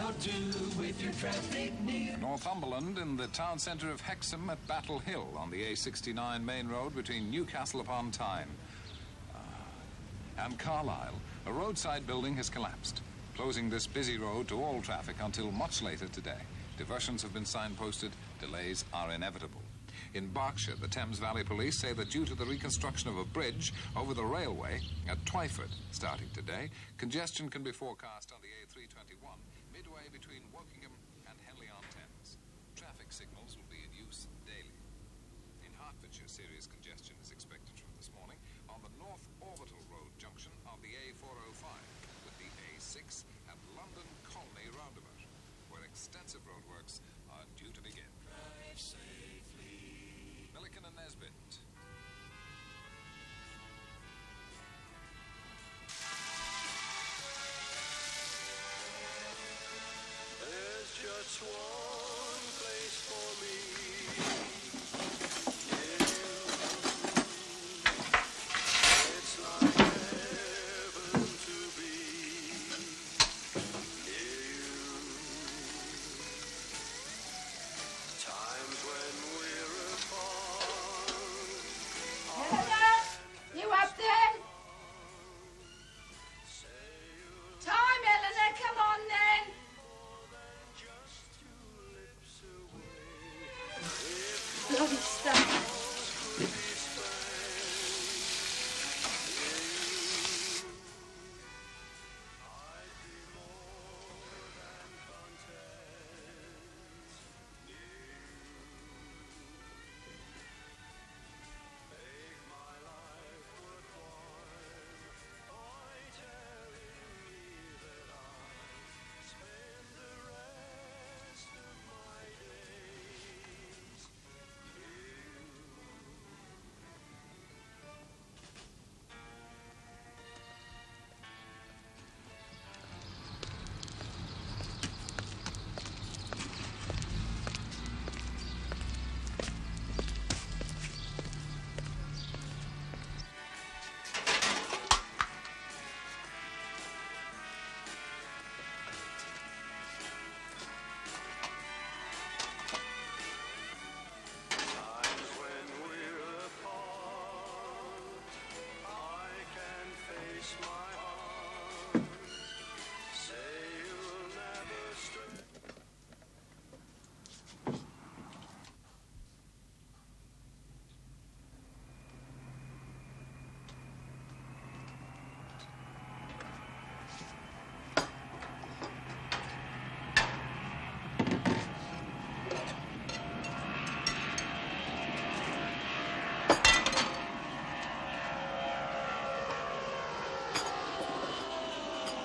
how to with your traffic news. Northumberland in the town centre of Hexham at Battle Hill on the A69 main road between Newcastle upon Tyne and Carlisle. A roadside building has collapsed, closing this busy road to all traffic until much later today. Diversions have been signposted. Delays are inevitable. In Berkshire, the Thames Valley Police say that due to the reconstruction of a bridge over the railway at Twyford starting today, congestion can be forecast on the A321 midway between Wokingham and Henley-on-Thames. Traffic signals will be in use daily. In Hertfordshire, serious congestion is expected from this morning on the North Orbital Road junction on the A405 with the A6 and London Colney roundabout, where extensive roadworks are due to begin. Drive safely. Milliken and Nesbitt. There's just one place for me. It's like heaven to be near you. Times when we're apart. Eleanor, you up there? Time, Eleanor, come on then. Bloody stuff. Times when we're apart, I can face my heart. Say you'll never stray.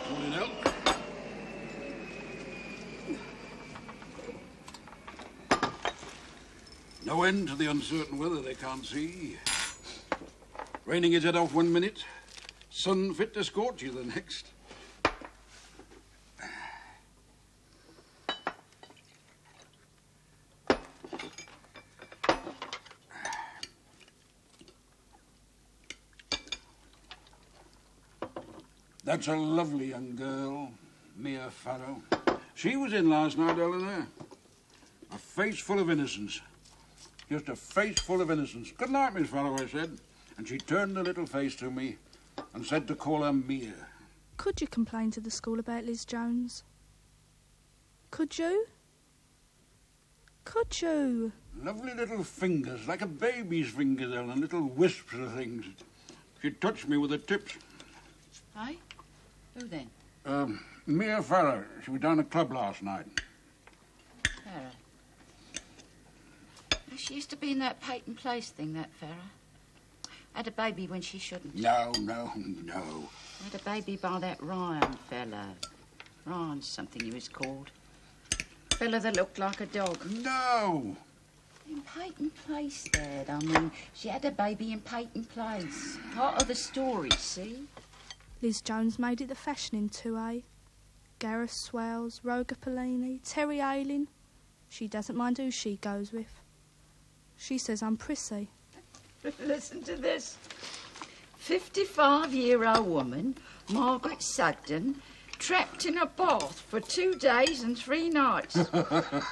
Morning, El. No end to the uncertain weather they can't see. Raining its head off 1 minute, sun fit to scorch you the next. That's a lovely young girl, Mia Farrow. She was in last night, Eleanor. A face full of innocence. Just a face full of innocence. Good night, Miss Farrow, I said. And she turned a little face to me and said to call her Mia. Could you complain to the school about Liz Jones? Could you? Could you? Lovely little fingers, like a baby's fingers, Ellen, little wisps of things. She touched me with her tips. Aye? Who then? Mia Farrow. She was down at the club last night. Farah. She used to be in that Peyton Place thing, that Farah. Had a baby when she shouldn't. No. Had a baby by that Ryan fella. Ryan's something he was called. Fella that looked like a dog. No. In Peyton Place, Dad. I mean, she had a baby in Peyton Place. Part of the story, see? Liz Jones made it the fashion in 2A. Gareth Swales, Roger Pellini, Terry Ayling. She doesn't mind who she goes with. She says I'm prissy. Listen to this. 55-year-old woman, Margaret Sugden, trapped in a bath for 2 days and 3 nights.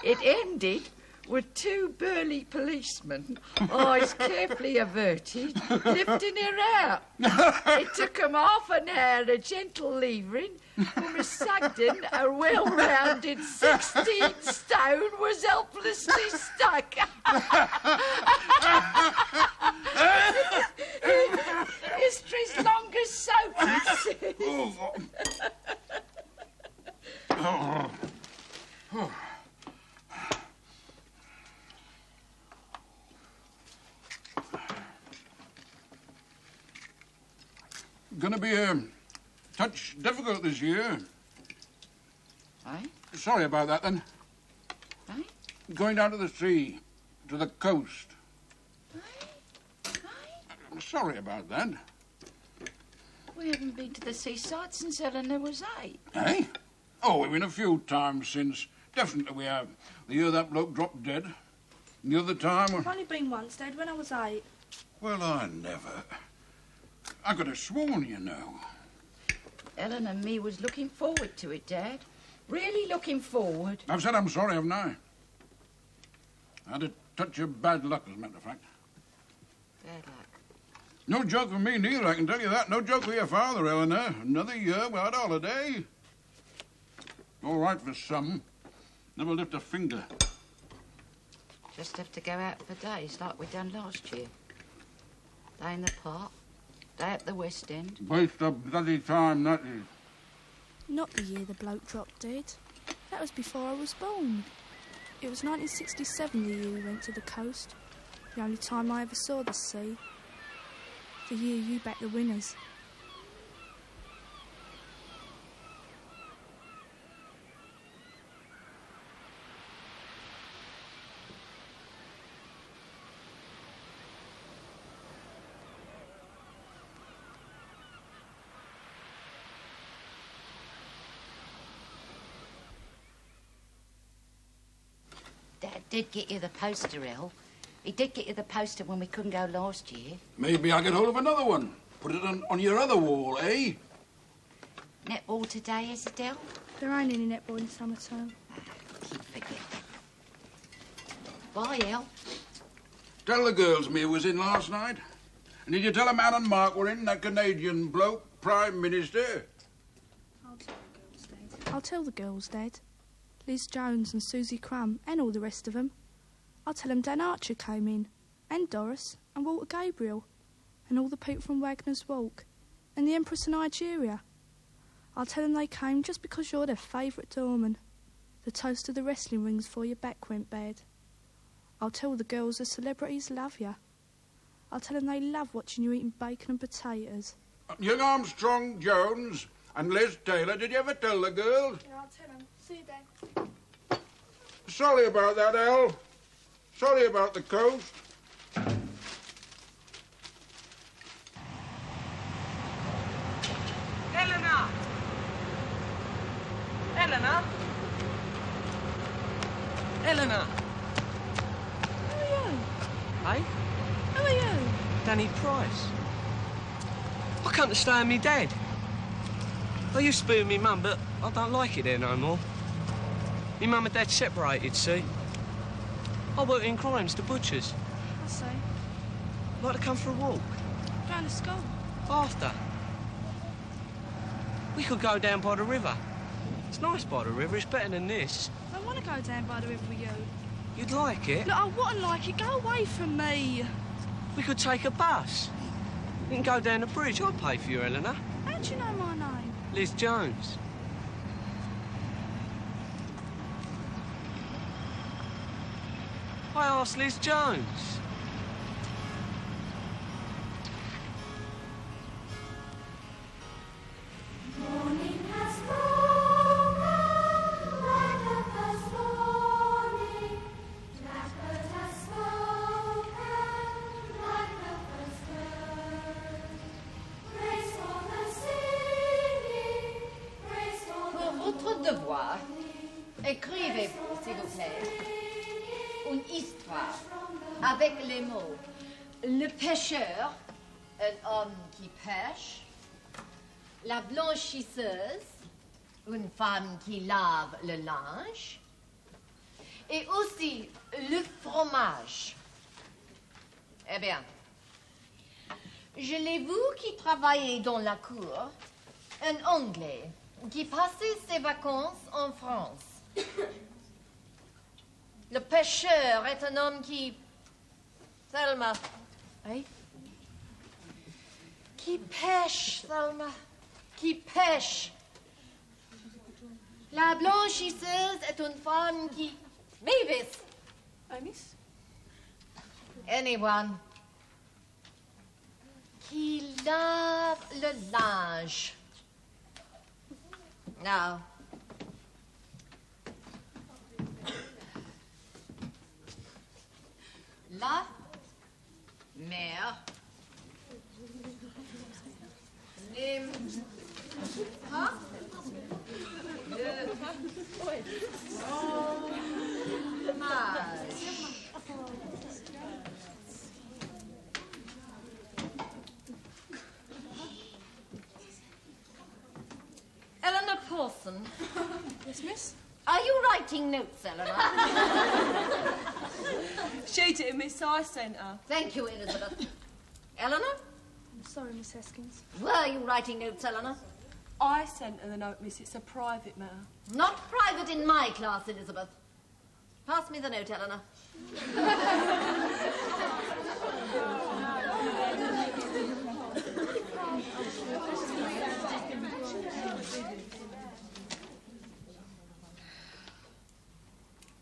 It ended with 2 burly policemen, eyes carefully averted, lifting her out. It took them half an hour of gentle levering, for Miss Sugden, a well-rounded 16 stone, was helplessly stuck. History's longest soap. Gonna be a touch difficult this year. Aye? Sorry about that, then. Aye? Going down to the sea, to the coast. Aye? I'm sorry about that. We haven't been to the seaside since Eleanor was 8. Eh? Oh, we've been a few times since. Definitely we have. The year that bloke dropped dead. And the other time... I've only been once, Dad, when I was 8. Well, I never... I could have sworn, you know. Ellen and me was looking forward to it, Dad. Really looking forward. I've said I'm sorry, haven't I? I had a touch of bad luck, as a matter of fact. Bad luck. No joke for me, neither, I can tell you that. No joke for your father, Eleanor. Another year without holiday. All right for some. Never lift a finger. Just have to go out for days like we done last year. Day in the park, day at the West End. Waste of bloody time, that is. Not the year the bloke dropped dead. That was before I was born. It was 1967, the year we went to the coast. The only time I ever saw the sea. The year you backed the winners. Dad did get you the poster, El. He did get you the poster when we couldn't go last year. Maybe I'll get hold of another one. Put it on your other wall, eh? Netball today, is it, Del? There ain't any netball in summer term. Keep forgetting. Bye, El. Tell the girls Mia was in last night. And did you tell them Anne and Mark were in, that Canadian bloke, Prime Minister? I'll tell the girls, Dad. Liz Jones and Susie Crumb and all the rest of them. I'll tell them Dan Archer came in, and Doris, and Walter Gabriel, and all the people from Wagner's Walk, and the Empress of Nigeria. I'll tell them they came just because you're their favourite doorman. The toast of the wrestling rings before your back went bad. I'll tell the girls the celebrities love you. I'll tell them they love watching you eating bacon and potatoes. Young Armstrong Jones and Liz Taylor, did you ever tell the girls? Yeah, I'll tell them. See you, Dad. Sorry about that, El. Sorry about the coast. Eleanor! Eleanor! Eleanor! Who are you? Hey? Who are you? Danny Price. I come to stay with me dad. I used to be with me mum, but I don't like it there no more. Me mum and dad separated, see? I work in Crimes, the butchers. I see. Like to come for a walk? Going to school. After. We could go down by the river. It's nice by the river, it's better than this. I want to go down by the river with you. You'd like it? Look, I wouldn't like it. Go away from me. We could take a bus. You can go down the bridge. I'll pay for you, Eleanor. How do you know my name? Liz Jones. I asked Liz Jones. Morning has broken like the first morning. Blackbird has spoken like the first bird. Praise for the singing, praise for Pour the votre devoir, écrivez-vous, s'il vous plaît, une histoire avec les mots le pêcheur, un homme qui pêche, la blanchisseuse, une femme qui lave le linge et aussi le fromage. Eh bien, je l'ai vu qui travaillait dans la cour, un Anglais qui passait ses vacances en France. Le pêcheur est un homme qui... Selma. Oui? Qui pêche, Selma. Qui pêche. La blanchisseuse est une femme qui... Mavis. Miss? Anyone. Qui lave le linge. Now. La mère n'aime pas le fromage. Eleanor Paulson. Yes, miss? Are you writing notes, Eleanor? She did, miss. I sent her. Thank you, Elizabeth. Eleanor? I'm sorry, Miss Heskins. Were you writing notes, Eleanor? I sent her the note, miss. It's a private matter. Not private in my class, Elizabeth. Pass me the note, Eleanor.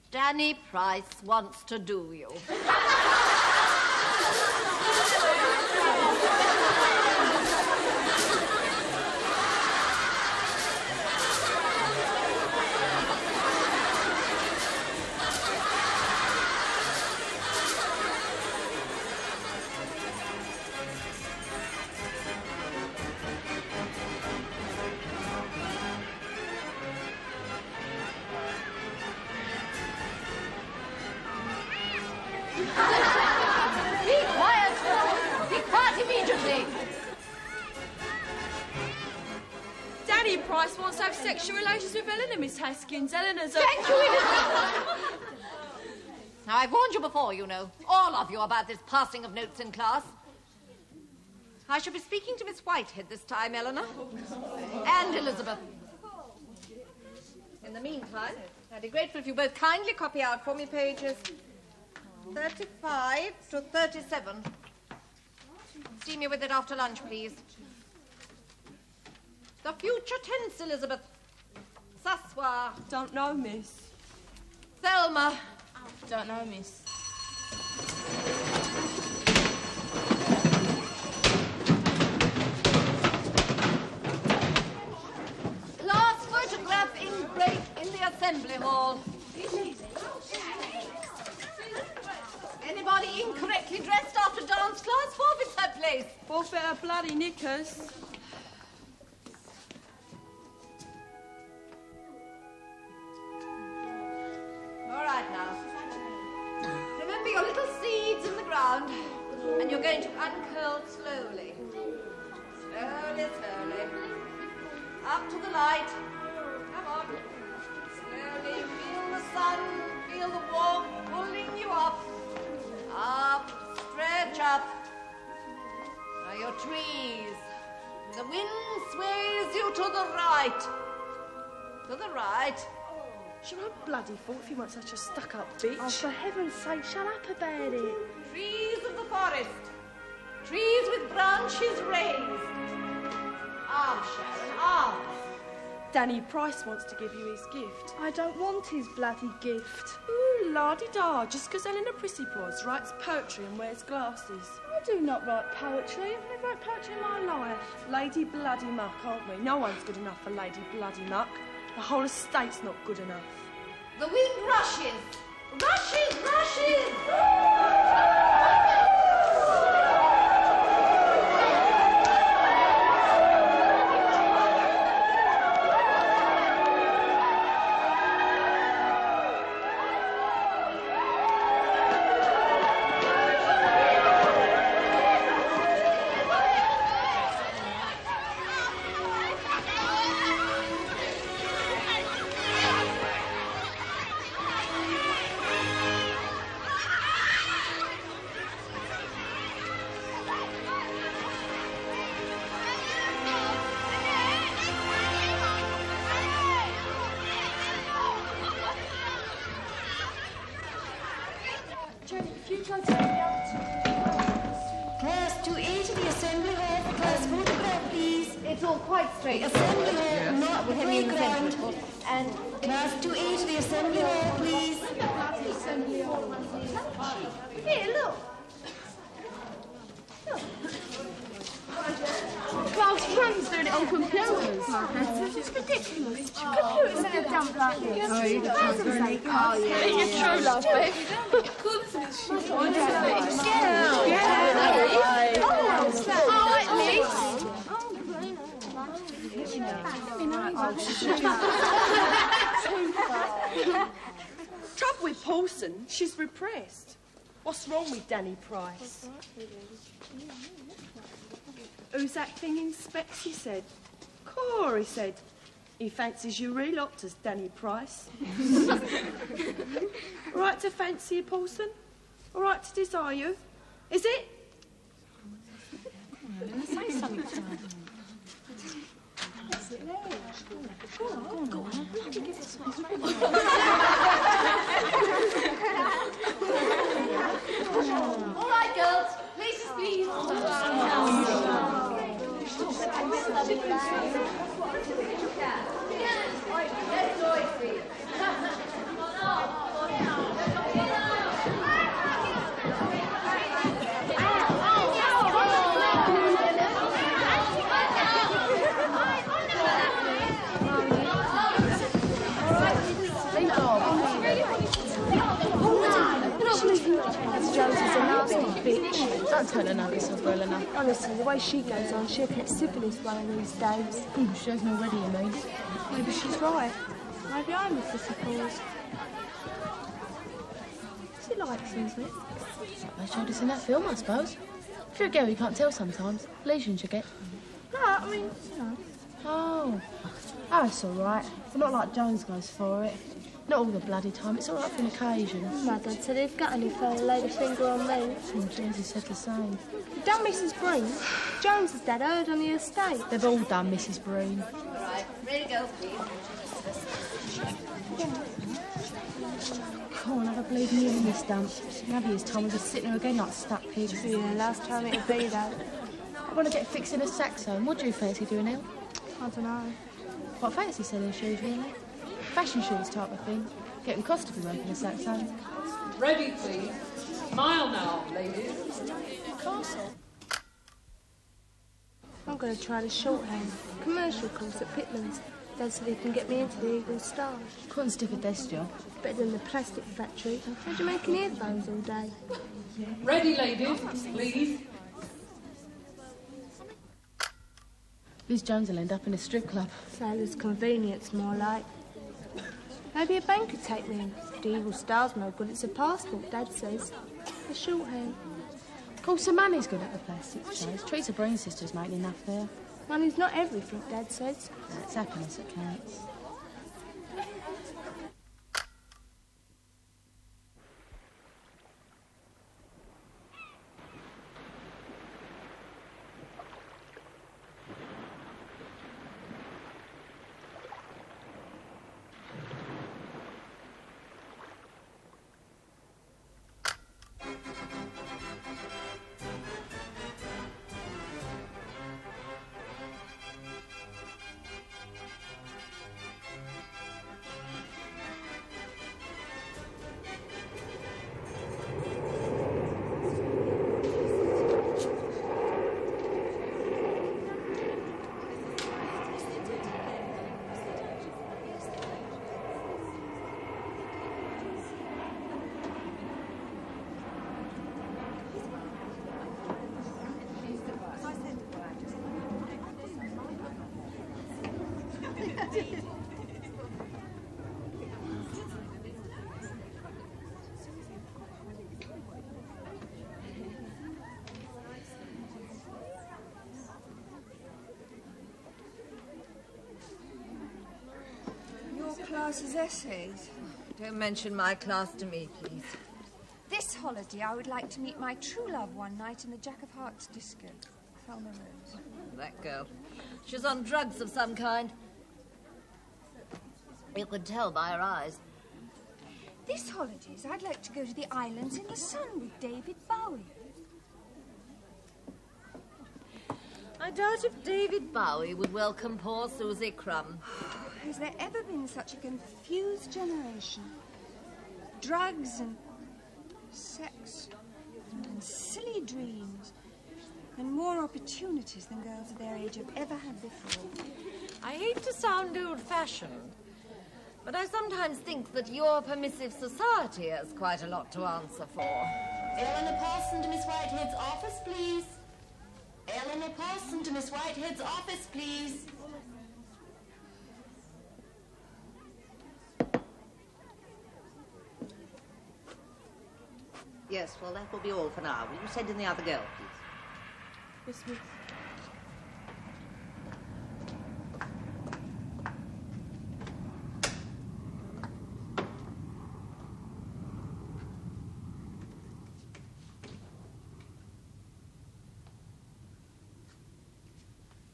Danny Price wants to do you. Danny Price wants to have sexual relations with Eleanor, Miss Haskins. Eleanor's a... Thank you, Elizabeth. Now, I've warned you before, you know, all of you, about this passing of notes in class. I shall be speaking to Miss Whitehead this time, Eleanor. And Elizabeth. In the meantime, I'd be grateful if you both kindly copy out for me pages 35 to 37. See me with it after lunch, please. The future tense, Elizabeth. S'asseoir. Don't know, miss. Thelma. Don't know, miss. Last photograph engraved in the assembly hall. Anybody incorrectly dressed after dance class forfeits her place. Forfeit her bloody knickers. All right now. Remember your little seeds in the ground, and you're going to uncurl slowly. Slowly, slowly. Up to the light. Come on. Slowly. Feel the sun, feel the warmth pulling you up. Up, stretch up. Now your trees. The wind sways you to the right. To the right. She won't bloody fault if you weren't such a stuck-up bitch. Oh, for heaven's sake, shut up about it. Trees of the forest. Trees with branches raised. Arms, Sharon, arms. Danny Price wants to give you his gift. I don't want his bloody gift. Ooh, la-di-da, just 'cause Eleanor Prissy-Paws writes poetry and wears glasses. I do not write poetry. I've never wrote poetry in my life. Lady Bloody Muck, aren't we? No one's good enough for Lady Bloody Muck. The whole estate's not good enough. The wind rushes. Rushes, rushes. Class 2A to the assembly hall for class photograph, please. It's all quite straight. Assembly hall, Not the playground. And Class 2A to the assembly hall, please. here, look. Class friends doing it on computers. It's ridiculous. Computers are dumb like this. Oh, you can't do any car, yeah. It's true, love, babe. Trouble with Paulson, she's repressed. What's wrong with Danny Price? Who's that thing in specs, he said? Core, he said. He fancies you relocked as Danny Price. Right to fancy you, Paulson? All right to desire you? Is it? Say something to her. All right, girls. Places, please. Let's join, please. Jones is a nasty bitch. Don't tell her nuggets of Eleanor. Honestly, the way she goes on, she'll get syphilis one of these days. She hasn't already, you mean? Maybe she's right. Maybe I'm a fussy cause. What's it like, Susie? They showed us in that film, I suppose. If you're a girl, you can't tell sometimes. Lesions you get. No, I mean, you know. Oh, it's all right. But not like Jones goes for it. Not all the bloody time. It's all right for an occasion. My dad said he'd gut any fella laid a finger on me. Jonesy said the same. You done Mrs. Breen? Jones's dad heard on the estate. They've all done Mrs. Breen. All right, ready to go, please. Come on, have a bleeding ear in this dump. Maybe it's time we just sitting there again like stuck pigs. Yeah, last time it'll be that. I want to get fixed in a saxophone. What do you fancy doing, El? I don't know. What fancy selling shoes, really? Fashion shoes type of thing. Getting cost to be working a saxophone. Ready, please. Smile now, ladies. Castle. I'm going to try the shorthand. Commercial course at Pitman's. Dad said he can get me into the Eagle Star. Couldn't stiff a desk job. Better than the plastic factory. How'd you making earphones all day? Ready, ladies, please. Liz Jones will end up in a strip club. Sailor's convenience, more like. Maybe a bank could take me in. The Eagle Star's no good. It's a passport, Dad says. A shorthand. Of course, the money's good at the plastic shows. Teresa Breen's sister's making enough there. Money's not everything, Dad says. It's happiness that counts. Class's essays. Don't mention my class to me, please. This holiday, I would like to meet my true love one night in the Jack of Hearts disco. Thelma Rose. That girl. She's on drugs of some kind. You could tell by her eyes. This holidays, I'd like to go to the islands in the sun with David Bowie. doubt if David Bowie would welcome poor Susie Crumb. Has there ever been such a confused generation? Drugs and sex and silly dreams and more opportunities than girls of their age have ever had before. I hate to sound old-fashioned, but I sometimes think that your permissive society has quite a lot to answer for. Eleanor Parson to Miss Whitehead's office, please. Eleanor Parson to Miss Whitehead's office, please. Yes, well, that will be all for now. Will you send in the other girl, please? Yes, miss.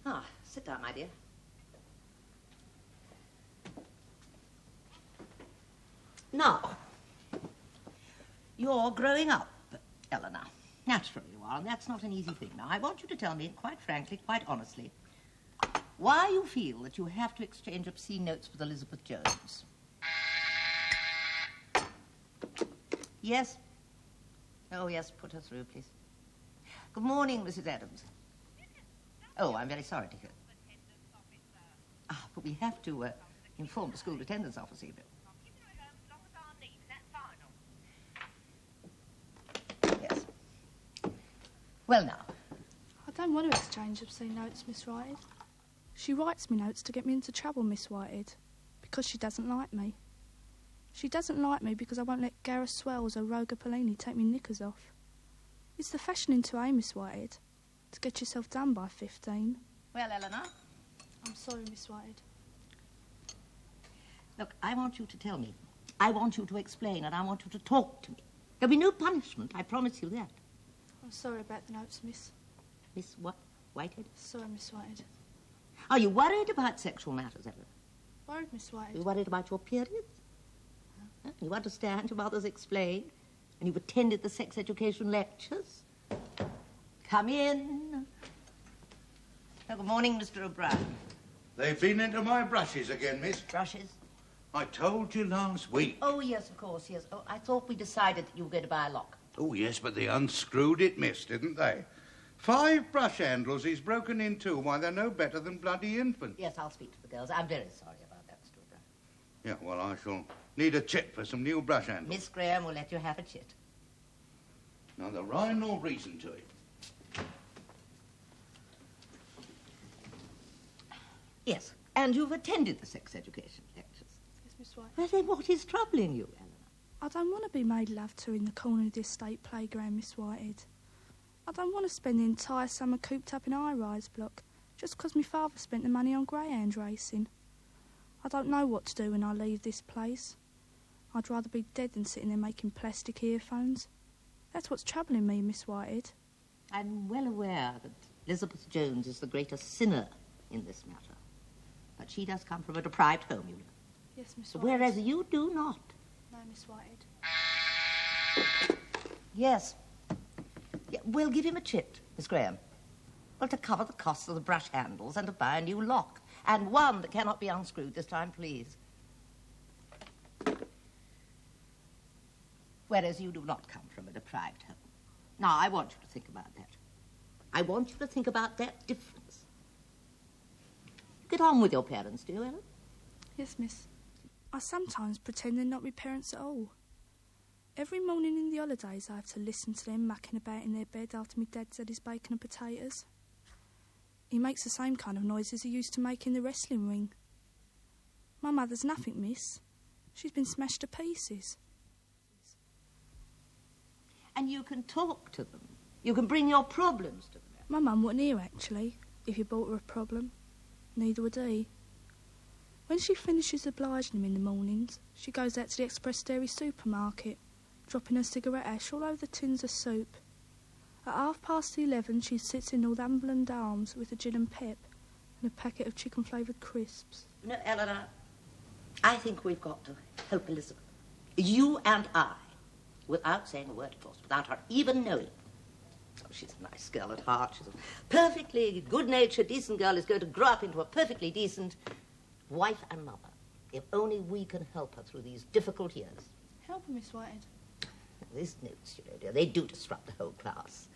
Ah, sit down, my dear. Now, you're growing up, Eleanor. Naturally you are, and that's not an easy thing. Now, I want you to tell me, quite frankly, quite honestly, why you feel that you have to exchange obscene notes with Elizabeth Jones. Yes? Oh, yes, put her through, please. Good morning, Mrs. Adams. Oh, I'm very sorry to hear. Ah, but we have to inform the school attendance officer. Yes. Well, now. I don't want to exchange obscene notes, Miss Whitehead. She writes me notes to get me into trouble, Miss Whitehead, because she doesn't like me. She doesn't like me because I won't let Gareth Swells or Roger Polini take me knickers off. It's the fashion into Miss Whitehead, to get yourself done by 15. Well, Eleanor? I'm sorry, Miss Whitehead. Look, I want you to tell me. I want you to explain, and I want you to talk to me. There'll be no punishment, I promise you that. I'm sorry about the notes, miss. Miss what? Whitehead? Sorry, Miss Whitehead. Are you worried about sexual matters, Eleanor? Worried, Miss Whitehead? Are you worried about your periods? Huh? You understand, your mother's explained, and you've attended the sex education lectures. Come in. Oh, good morning, Mr. O'Brien. They've been into my brushes again, miss. Brushes? I told you last week. Oh, yes, of course, yes. Oh, I thought we decided that you were going to buy a lock. Oh, yes, but they unscrewed it, miss, didn't they? 5 brush handles he's broken in two. Why, they're no better than bloody infants. Yes, I'll speak to the girls. I'm very sorry about that, Mr. O'Brien. Yeah, well, I shall need a chit for some new brush handles. Miss Graham will let you have a chit. Neither rhyme nor reason to it. Yes, and you've attended the sex education lectures. Yes, Miss Whitehead. Well, then what is troubling you, Eleanor? I don't want to be made love to in the corner of the estate playground, Miss Whitehead. I don't want to spend the entire summer cooped up in a high-rise block just because my father spent the money on greyhound racing. I don't know what to do when I leave this place. I'd rather be dead than sitting there making plastic earphones. That's what's troubling me, Miss Whitehead. I'm well aware that Elizabeth Jones is the greatest sinner in this matter. But she does come from a deprived home, you know. Yes, Miss Whitehead. Whereas you do not. No, Miss Whitehead. Yes. Yeah, we'll give him a chit, Miss Graham. Well, to cover the costs of the brush handles and to buy a new lock. And one that cannot be unscrewed this time, please. Whereas you do not come from a deprived home. Now, I want you to think about that. I want you to think about that difference. Get on with your parents, do you, Ellen? Yes, miss. I sometimes pretend they're not my parents at all. Every morning in the holidays I have to listen to them mucking about in their bed after my dad said his bacon and potatoes. He makes the same kind of noises he used to make in the wrestling ring. My mother's nothing, miss. She's been smashed to pieces. And you can talk to them. You can bring your problems to them. My mum wouldn't hear, actually, if you brought her a problem. Neither would he. When she finishes obliging him in the mornings, she goes out to the Express Dairy supermarket, dropping her cigarette ash all over the tins of soup. At 11:30, she sits in Northumberland Arms with a gin and pep and a packet of chicken-flavoured crisps. No, Eleanor, I think we've got to help Elizabeth. You and I, without saying a word, of course, without her even knowing. she's a nice girl at heart. She's a perfectly good-natured, decent girl who's going to grow up into a perfectly decent wife and mother. If only we can help her through these difficult years. Help her, Miss Whitehead. These notes, you know, dear, they do disrupt the whole class.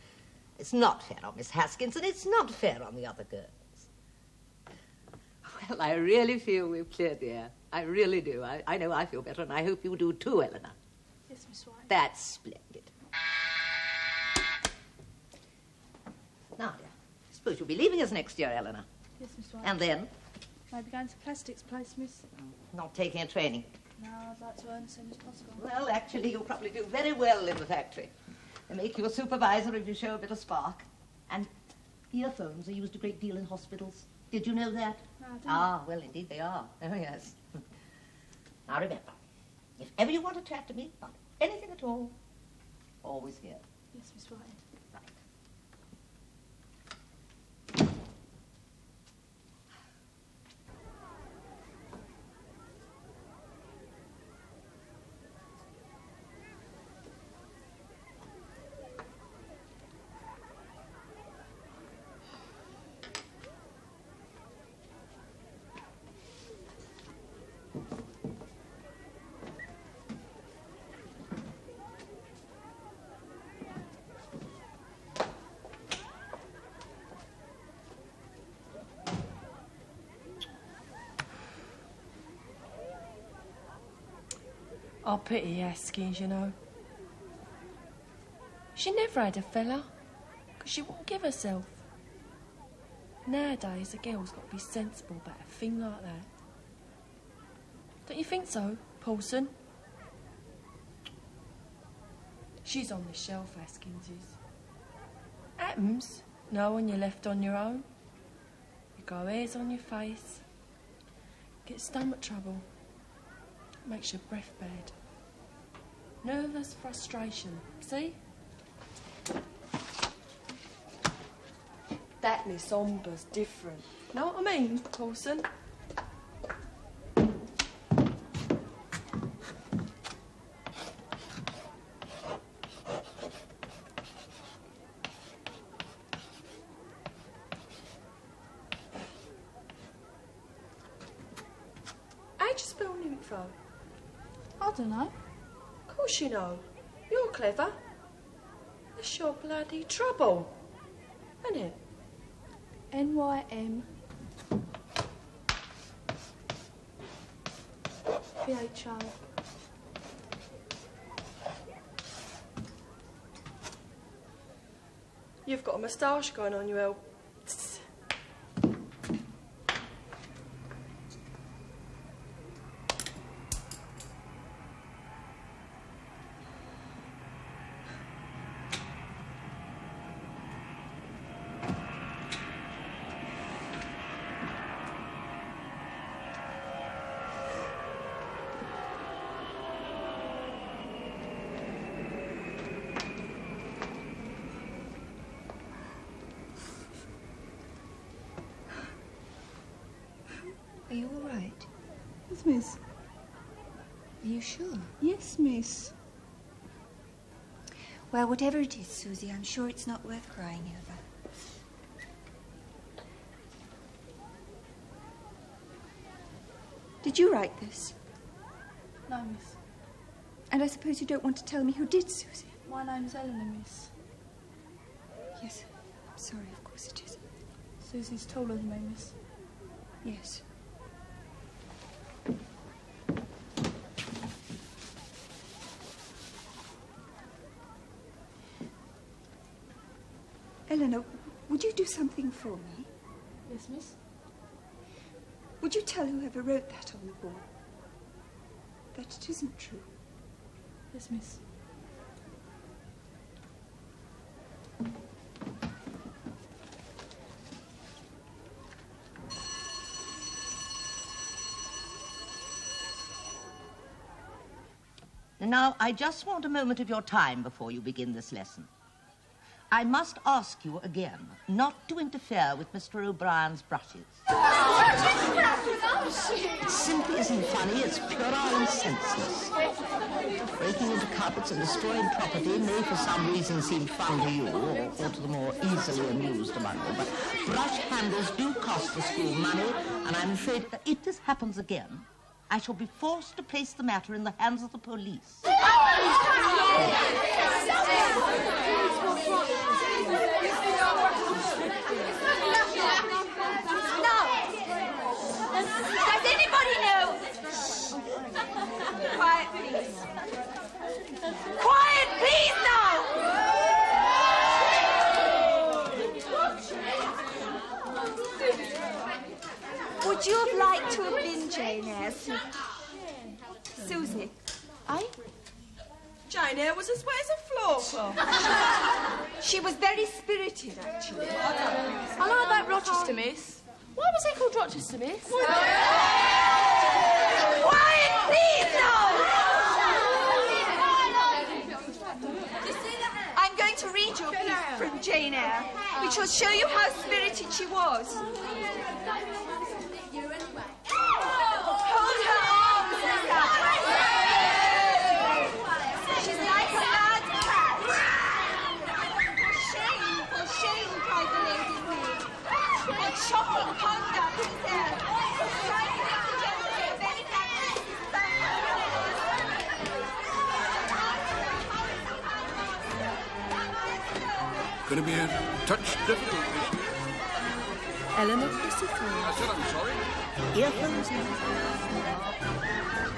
It's not fair on Miss Haskins, and it's not fair on the other girls. Well, I really feel we've cleared the air. I really do. I know I feel better, and I hope you do too, Eleanor. Yes, Miss Whitehead. That's splendid. Now, dear, I suppose you'll be leaving us next year, Eleanor. Yes, Miss Whitehead. And then? Maybe going to plastics place, Miss. Not taking a training. No, I'd like to earn as soon as possible. Well, actually, you'll probably do very well in the factory. They make you a supervisor if you show a bit of spark. And earphones are used a great deal in hospitals. Did you know that? No, I didn't. Ah, well, indeed they are. Oh, yes. Now, remember, if ever you want to chat to me about anything at all, always here. Yes, Miss Whitehead. I pity Haskins, you know. She never had a fella, 'cause she wouldn't give herself. Nowadays, a girl's got to be sensible about a thing like that. Don't you think so, Paulson? She's on the shelf, Haskins is. Happens, know when you're left on your own. You go hairs on your face, get stomach trouble, makes your breath bad. Nervous frustration, see? That Miss Omber's different. Know what I mean, Paulson? How'd you spell nympho? I don't know. Of course you know. You're clever. That's your bloody trouble, isn't it? NYM PHO. You've got a moustache going on, you El. Are you all right? Yes, Miss. Are you sure? Yes, Miss. Well, whatever it is, Susie, I'm sure it's not worth crying over. Did you write this? No, Miss. And I suppose you don't want to tell me who did, Susie? My name's Eleanor, Miss. Yes, I'm sorry, of course it is. Susie's taller than me, Miss. Yes. Eleanor, would you do something for me? Yes, Miss. Would you tell whoever wrote that on the board that it isn't true? Yes, Miss. Now, I just want a moment of your time before you begin this lesson. I must ask you again not to interfere with Mr. O'Brien's brushes. It simply isn't funny, it's puerile and senseless. Breaking into carpets and destroying property may for some reason seem fun to you, or to the more easily amused among you, but brush handles do cost the school money, and I'm afraid that if this happens again, I shall be forced to place the matter in the hands of the police. Does anybody know? Quiet, please. Quiet, please, now! Would you have liked to have been Jane Eyre, Susie? Jane Eyre was as wet as a floor cloth. She was very spirited, actually. I like that Rochester, miss. Why was it called Rochester, miss? Quiet, please, now! I'm going to read you a piece from Jane Eyre, which will show you how spirited she was. Hold her arms, she's like a mad cat. Shame, for shame, cried the lady's maid. What shocking conduct is there? Going to be a touch difficult this year. Eleanor Christopher. I said I'm sorry. Earphones.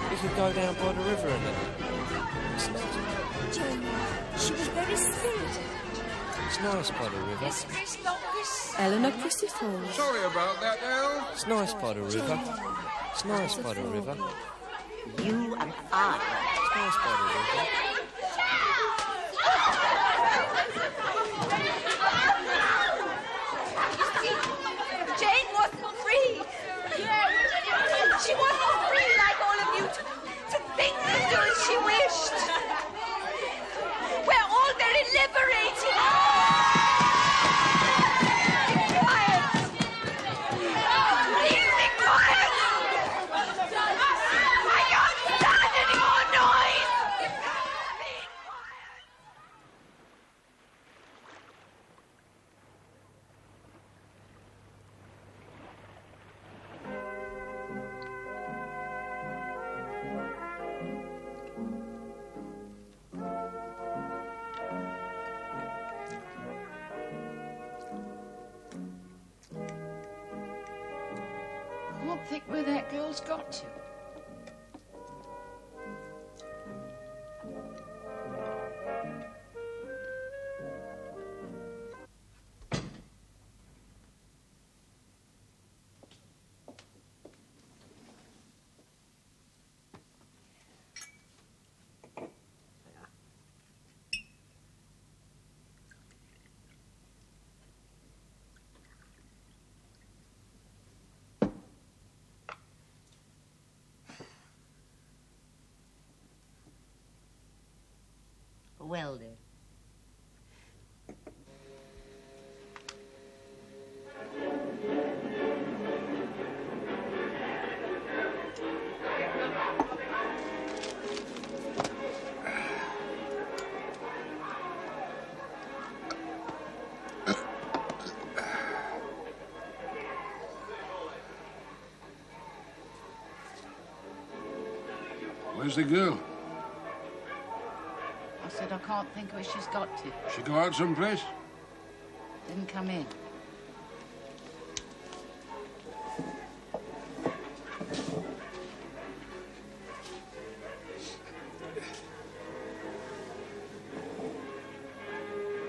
We could go down by the river and it's nice. Jane, she was very spirited. It's nice by the river. Eleanor Christopher. Sorry about that, El. It's nice by the river. It's nice by the river. You and I. It's nice by the river. Jane wasn't free. She wasn't free like all of you to think and do as she wished. We're all very liberated. Quiet. Please be quiet. I can't stand any more noise. I can't think where that girl's got to. Well, then. Where's the girl? I said I can't think where she's got to. She go out someplace? Didn't come in.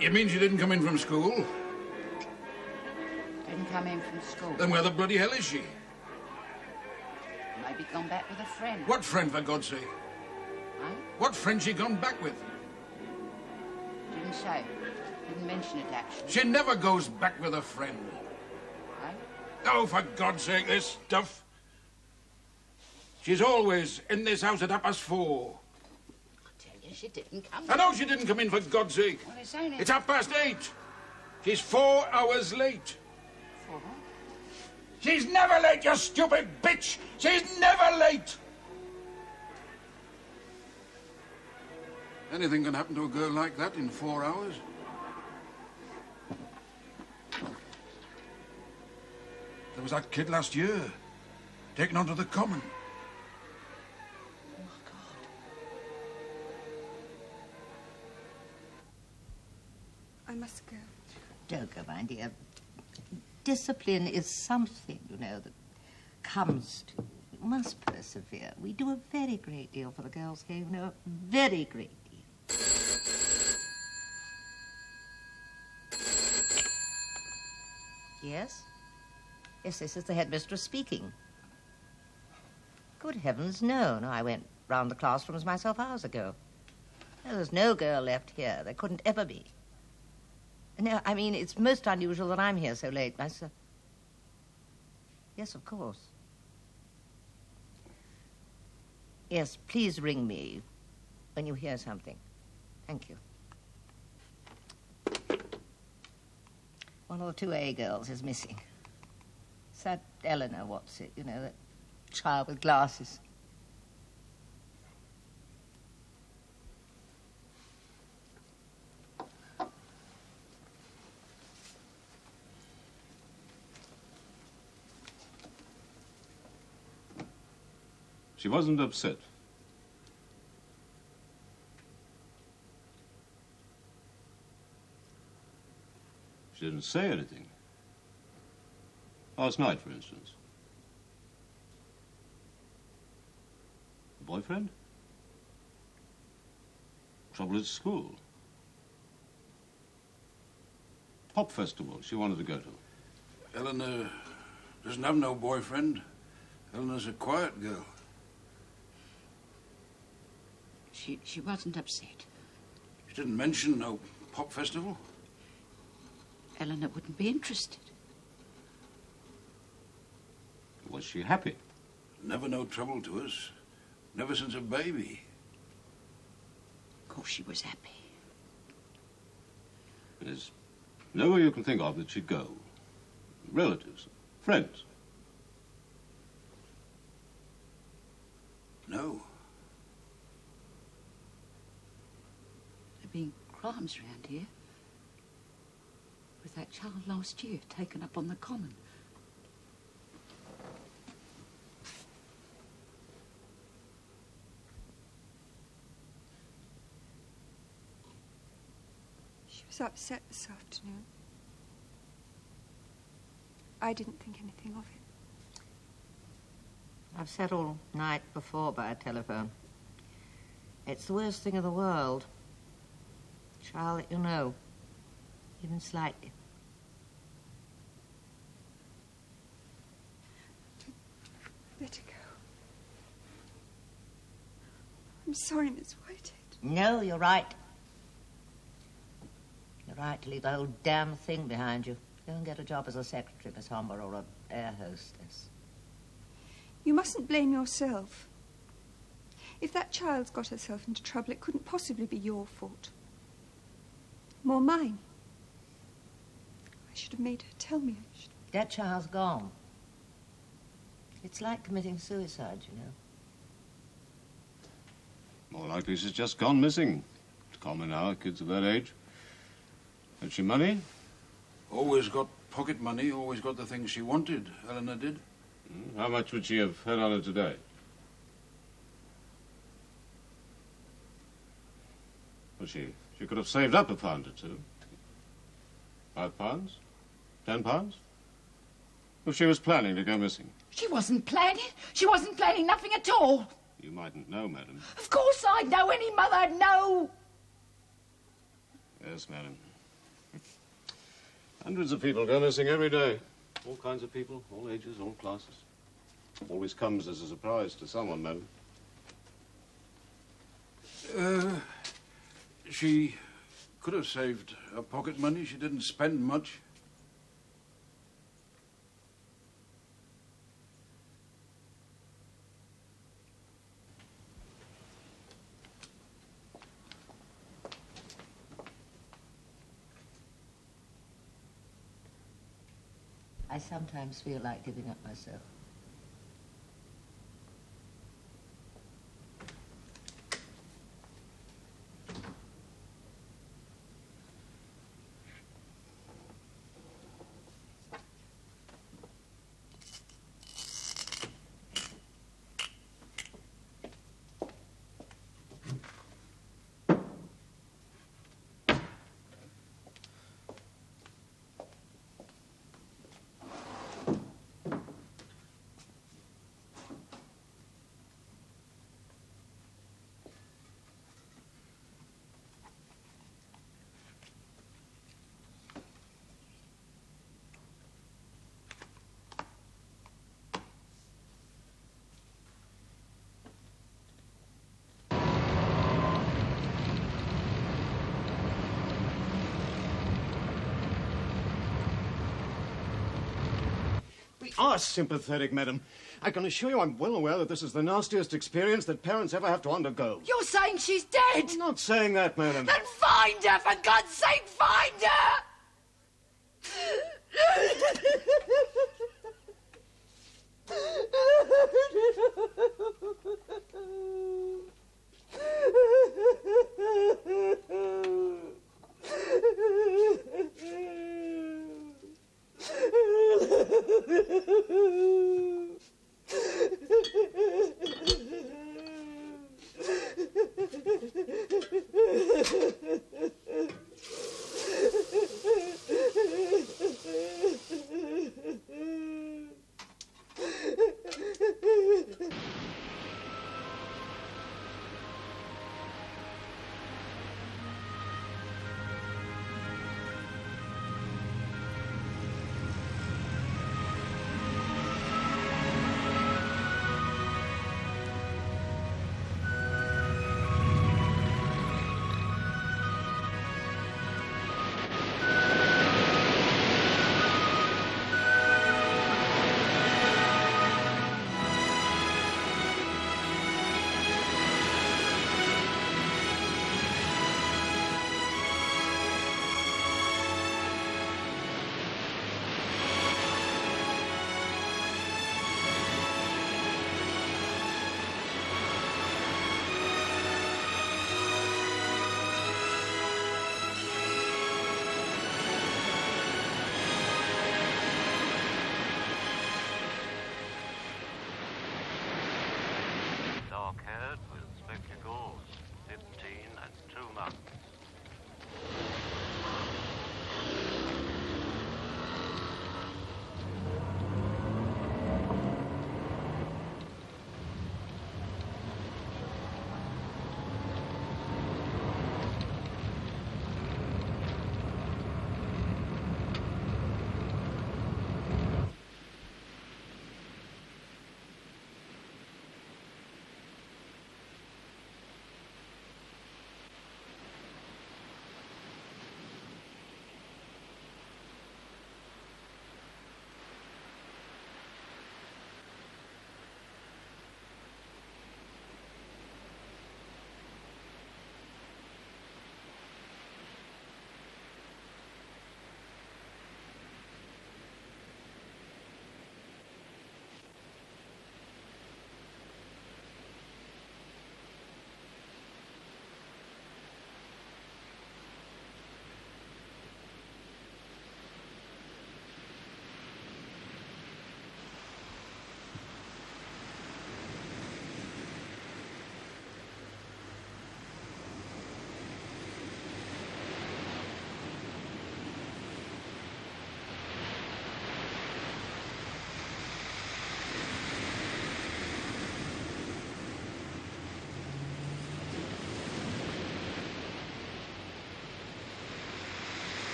You mean she didn't come in from school? Didn't come in from school. Then where the bloody hell is she? Maybe gone back with a friend. What friend, for God's sake? Huh? What friend she gone back with? Didn't say. Didn't mention it, actually. She never goes back with a friend. Huh? Oh, for God's sake, this stuff. She's always in this house at 4:30. I tell you, She didn't come. I know she didn't come in, for God's sake. Well, it's only... It's 8:30. She's 4 hours late. 4? She's never late, you stupid bitch! She's never late! Anything can happen to a girl like that in 4 hours. There was that kid last year, taken onto the common. Oh, my God. I must go. Don't go, my dear. Discipline is something, you know, that comes to... You must persevere. We do a very great deal for the girls here, you know, a very great deal. Yes? Yes, this is the headmistress speaking. Good heavens, no. No, I went round the classrooms myself hours ago. No, there's no girl left here. There couldn't ever be. No, I mean, it's most unusual that I'm here so late myself. Yes, of course. Yes, please ring me when you hear something. Thank you. One of the 2A girls is missing. It's that Eleanor, what's it, you know, that child with glasses. She wasn't upset. She didn't say anything. Last night, for instance. A boyfriend? Trouble at school. Pop festival she wanted to go to. Eleanor doesn't have no boyfriend. Eleanor's a quiet girl. She wasn't upset. She didn't mention no pop festival. Eleanor wouldn't be interested. Was she happy? Never no trouble to us. Never since a baby. Of course she was happy. There's nowhere you can think of that she'd go. Relatives, friends. No. There have been crimes around here. With that child last year taken up on the common. She was upset this afternoon. I didn't think anything of it. I've sat all night before by telephone. It's the worst thing in the world. Child that you know, even slightly. Better go. I'm sorry, Miss Whitehead. No, you're right. You're right to leave the whole damn thing behind you. Go and get a job as a secretary, Miss Humber, or an air hostess. You mustn't blame yourself. If that child's got herself into trouble, it couldn't possibly be your fault. More mine. I should have made her tell me. That child's gone. It's like committing suicide, you know. More likely she's just gone missing. It's common now, kids of that age. Had she money? Always got pocket money, always got the things she wanted, Eleanor did. How much would she have had on her today? Well, she could have saved up £1 or £2. £5? £10? Well, she was planning to go missing. She wasn't planning. She wasn't planning nothing at all. You mightn't know, madam. Of course I'd know. Any mother'd know. Yes, madam. Hundreds of people go missing every day. All kinds of people, all ages, all classes. Always comes as a surprise to someone, madam. She could have saved her pocket money. She didn't spend much. I sometimes feel like giving up myself. We are sympathetic, madam. I can assure you I'm well aware that this is the nastiest experience that parents ever have to undergo. You're saying she's dead? I'm not saying that, madam. Then find her, for God's sake, find her! Dark-haired with spectacles, 15 and 2 months.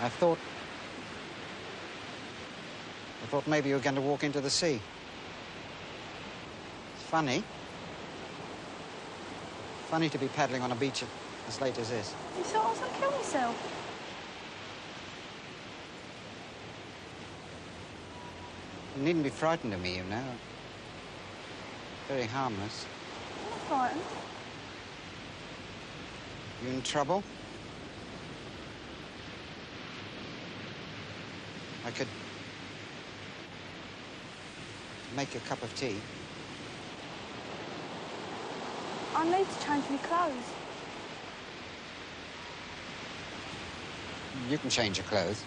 I thought maybe you were going to walk into the sea. It's funny. Funny to be paddling on a beach as late as this. You thought I was going to kill myself? You needn't be frightened of me, you know. Very harmless. I'm not frightened. You in trouble? I could make a cup of tea. I need to change my clothes. You can change your clothes.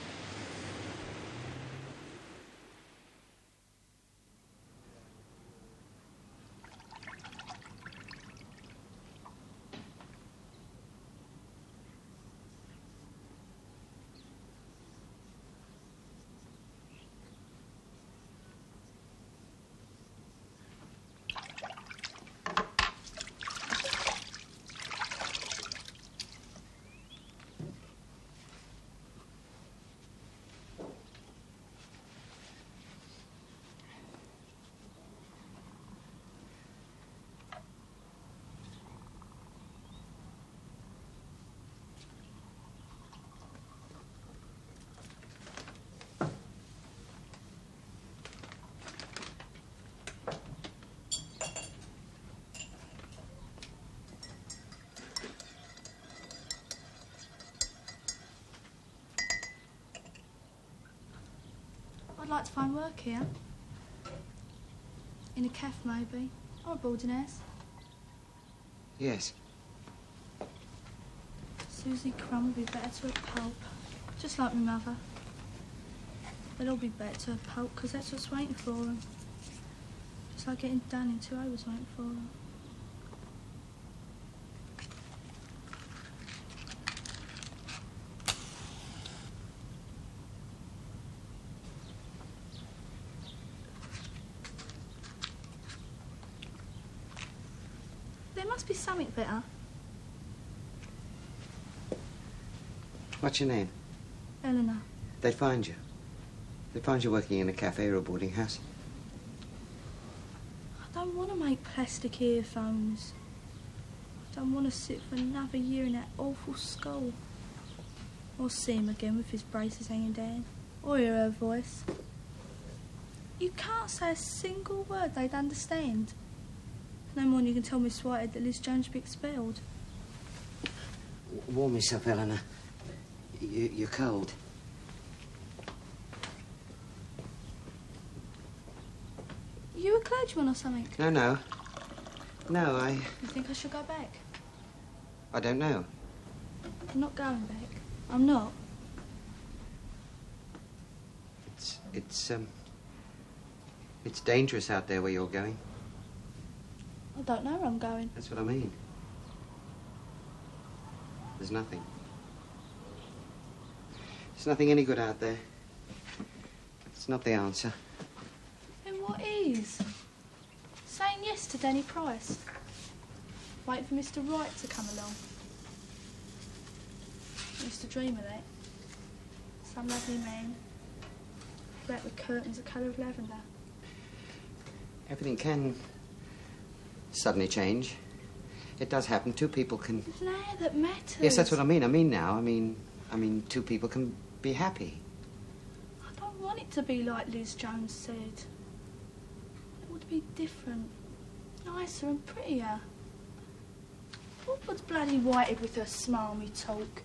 I'd like to find work here. In a cafe, maybe. Or a boarding house. Yes. Susie Crumb would be better to a pulp. Just like my mother. They'll all be better to a pulp, because that's what's waiting for them. Just like getting done in 2 hours waiting for them. There must be something better. What's your name? Eleanor. They'd find you. They'd find you working in a cafe or a boarding house. I don't want to make plastic earphones. I don't want to sit for another year in that awful school. Or see him again with his braces hanging down. Or hear her voice. You can't say a single word they'd understand. No more than you can tell Miss Whitehead that Liz Jones should be expelled. Warm yourself, Eleanor. You're cold. You a clergyman or something? No, no. No, You think I should go back? I don't know. I'm not going back. I'm not. It's dangerous out there where you're going. I don't know where I'm going. That's what I mean. There's nothing. There's nothing any good out there. It's not the answer. Then what is? Saying yes to Danny Price. Waiting for Mr. Wright to come along. I used to dream of that. Some lovely man. Wrapped with curtains the colour of lavender. Everything can suddenly change. It does happen. Two people can... It's now that matters. Yes, that's what I mean. I mean two people can be happy. I don't want it to be like Liz Jones said. It would be different. Nicer and prettier. What was bloody Whitehead with her smarmy talk?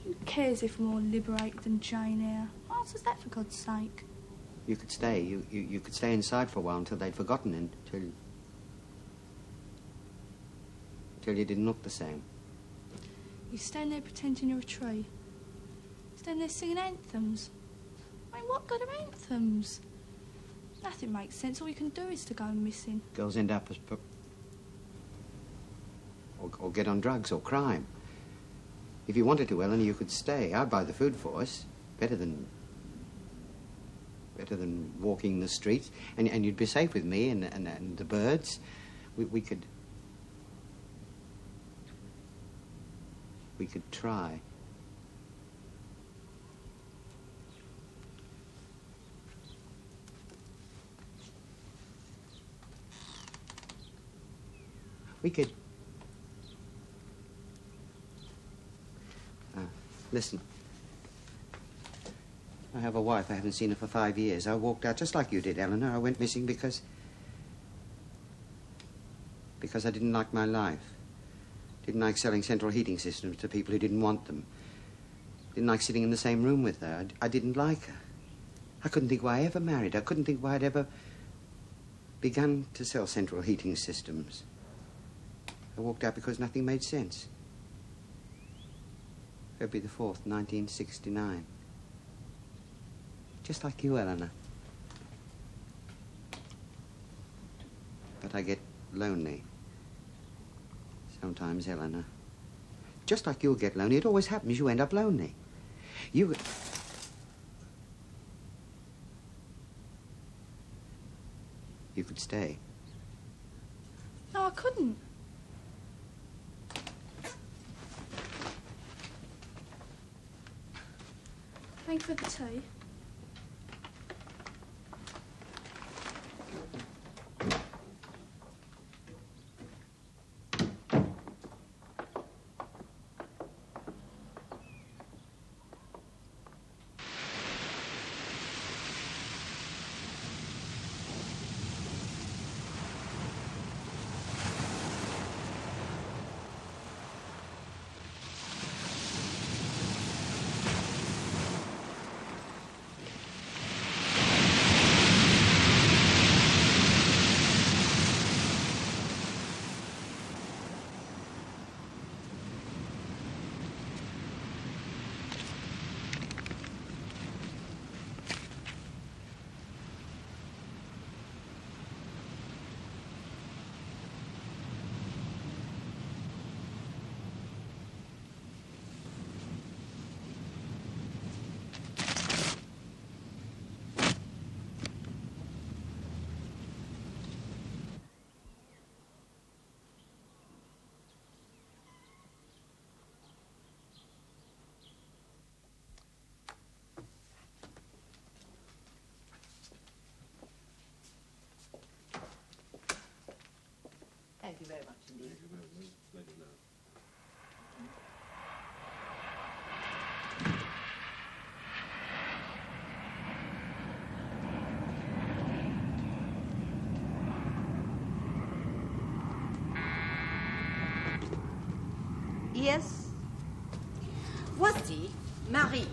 Who cares if we're more liberated than Jane Eyre? What else is that, for God's sake? You could stay. You could stay inside for a while until they'd forgotten and till you didn't look the same. You stand there pretending you're a tree. Stand there singing anthems. I mean, what good are anthems? Nothing makes sense. All you can do is to go missing. Girls end up as... Or get on drugs or crime. If you wanted to, Eleanor, you could stay. I'd buy the food for us. Better than walking the streets. And you'd be safe with me and the birds. We could try. We could... Listen. I have a wife. I haven't seen her for 5 years. I walked out just like you did, Eleanor. I went missing because I didn't like my life. Didn't like selling central heating systems to people who didn't want them. Didn't like sitting in the same room with her. I didn't like her. I couldn't think why I ever married. I couldn't think why I'd ever begun to sell central heating systems. I walked out because nothing made sense. February the 4th, 1969. Just like you, Eleanor. But I get lonely. Sometimes, Eleanor. Just like you'll get lonely. It always happens. You end up lonely. You could stay. No, I couldn't. Thank you for the tea. Thank you very much indeed. Yes. Voici Marie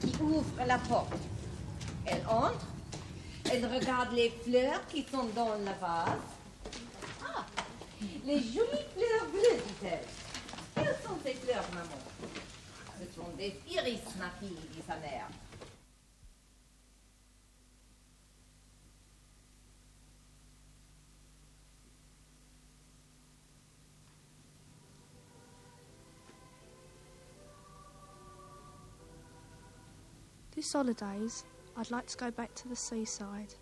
qui ouvre la porte. Elle entre, elle regarde les fleurs qui sont dans la vase. Ah, les jolies fleurs bleues, dit-elle. Quelles sont ces fleurs, maman? Ce sont des iris, ma fille, dit sa mère. This holidays, I'd like to go back to the seaside.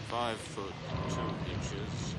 "5 foot 2 inches